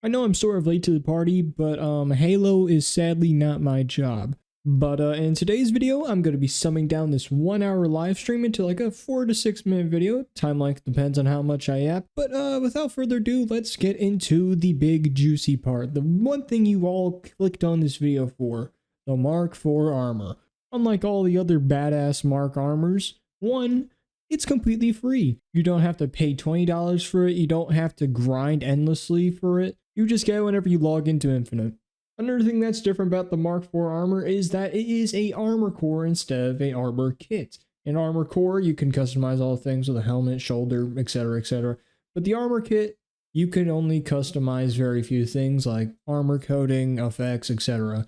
I know I'm sort of late to the party, but Halo is sadly not my job. But in today's video, I'm going to be summing down this 1 hour live stream into like a 4 to 6 minute video. Time length depends on how much I yap. But without further ado, let's get into the big juicy part. The one thing you all clicked on this video for, the Mark IV armor. Unlike all the other badass Mark armors, one, it's completely free. You don't have to pay $20 for it. You don't have to grind endlessly for it. You just get it whenever you log into Infinite. Another thing that's different about the Mark IV armor is that it is a armor core instead of a armor kit. In armor core, you can customize all things with a helmet, shoulder, etc, etc. But the armor kit, you can only customize very few things like armor coating, effects, etc.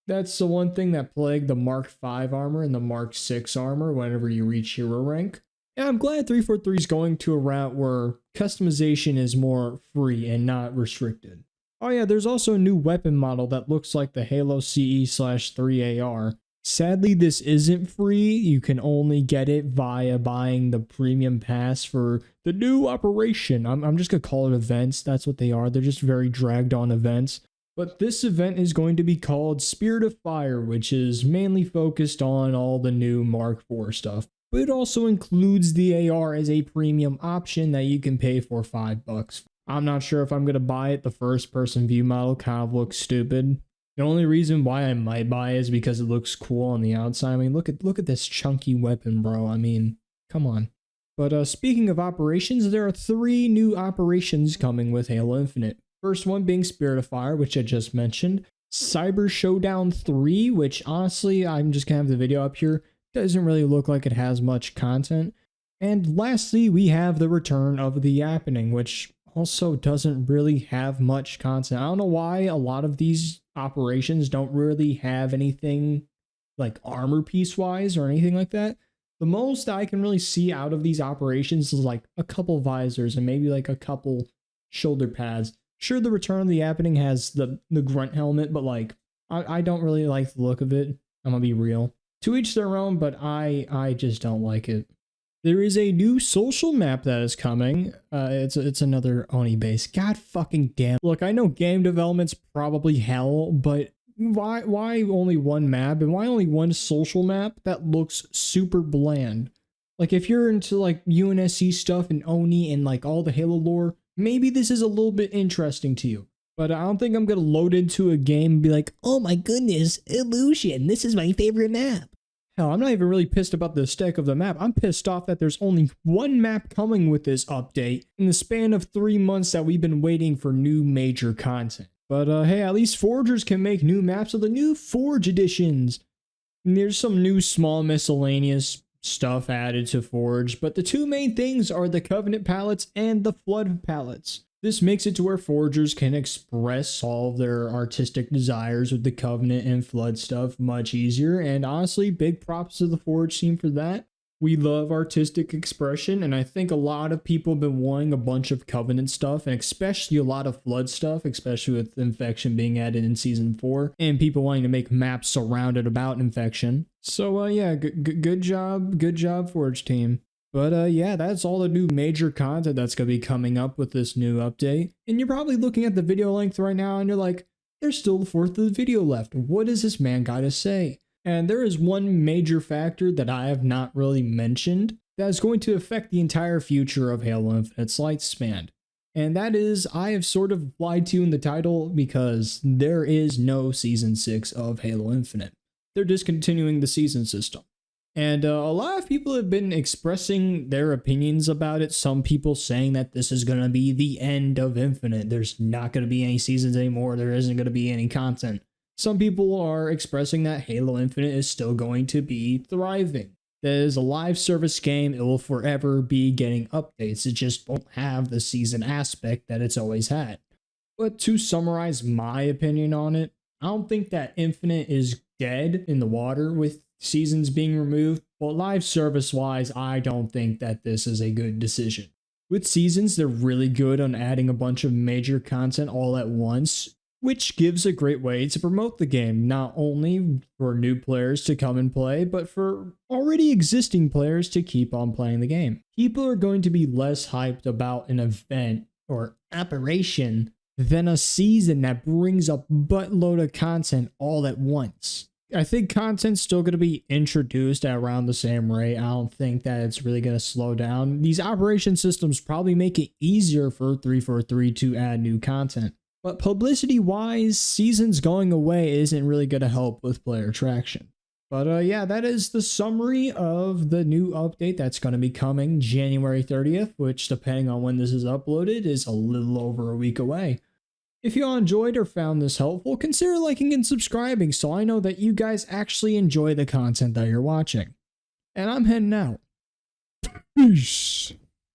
That's the one thing that plagued the Mark V armor and the Mark VI armor whenever you reach hero rank. And I'm glad 343 is going to a route where customization is more free and not restricted. Oh yeah, there's also a new weapon model that looks like the Halo CE/3AR. Sadly, this isn't free. You can only get it via buying the premium pass for the new operation. I'm just gonna call it events. That's what they are. They're just very dragged on events. But this event is going to be called Spirit of Fire, which is mainly focused on all the new Mark IV stuff. But it also includes the AR as a premium option that you can pay for $5. I'm not sure if I'm going to buy it. The first person view model kind of looks stupid. The only reason why I might buy it is because it looks cool on the outside. I mean, look at this chunky weapon, bro. I mean, come on. But speaking of operations, there are 3 new operations coming with Halo Infinite. First one being Spirit of Fire, which I just mentioned. Cyber Showdown 3, which honestly, I'm just going to have the video up here. Doesn't really look like it has much content. And lastly, we have the return of the Yappening, which also doesn't really have much content. I don't know why a lot of these operations don't really have anything like armor piece wise or anything like that. The most I can really see out of these operations is like a couple visors and maybe like a couple shoulder pads. Sure, the return of the Yappening has the grunt helmet, but like I don't really like the look of it. I'm gonna be real. To each their own, but I just don't like it. There is a new social map that is coming. It's another Oni base. God fucking damn. Look, I know game development's probably hell, but why only one map and why only one social map that looks super bland? Like if you're into like UNSC stuff and Oni and like all the Halo lore, maybe this is a little bit interesting to you. But I don't think I'm gonna load into a game and be like, oh my goodness, Illusion, this is my favorite map. Hell, I'm not even really pissed about the aesthetic of the map. I'm pissed off that there's only one map coming with this update in the span of 3 months that we've been waiting for new major content. But hey, at least Forgers can make new maps of the new Forge editions. And there's some new small miscellaneous stuff added to Forge, but the 2 main things are the Covenant palettes and the Flood palettes. This makes it to where Forgers can express all of their artistic desires with the Covenant and Flood stuff much easier, and honestly, big props to the Forge team for that. We love artistic expression, and I think a lot of people have been wanting a bunch of Covenant stuff, and especially a lot of Flood stuff, especially with Infection being added in Season 4, and people wanting to make maps surrounded about Infection. So yeah, good job Forge team. But yeah, that's all the new major content that's going to be coming up with this new update. And you're probably looking at the video length right now and you're like, there's still a fourth of the video left. What does this man got to say? And there is one major factor that I have not really mentioned that is going to affect the entire future of Halo Infinite's lifespan. And that is, I have sort of lied to you in the title because there is no Season 6 of Halo Infinite. They're discontinuing the season system. And a lot of people have been expressing their opinions about it. Some people saying that this is going to be the end of Infinite. There's not going to be any seasons anymore. There isn't going to be any content. Some people are expressing that Halo Infinite is still going to be thriving. That is a live service game. It will forever be getting updates. It just won't have the season aspect that it's always had. But to summarize my opinion on it, I don't think that Infinite is dead in the water with seasons being removed, but live service wise, I don't think that this is a good decision. With seasons, they're really good on adding a bunch of major content all at once, which gives a great way to promote the game, not only for new players to come and play, but for already existing players to keep on playing the game. People are going to be less hyped about an event or operation than a season that brings a buttload of content all at once. I think content's still going to be introduced at around the same rate. I don't think that it's really going to slow down. These operation systems probably make it easier for 343 to add new content. But publicity-wise, seasons going away isn't really going to help with player traction. But yeah, that is the summary of the new update that's going to be coming January 30th, which depending on when this is uploaded is a little over a week away. If you all enjoyed or found this helpful, consider liking and subscribing so I know that you guys actually enjoy the content that you're watching. And I'm heading out. Peace.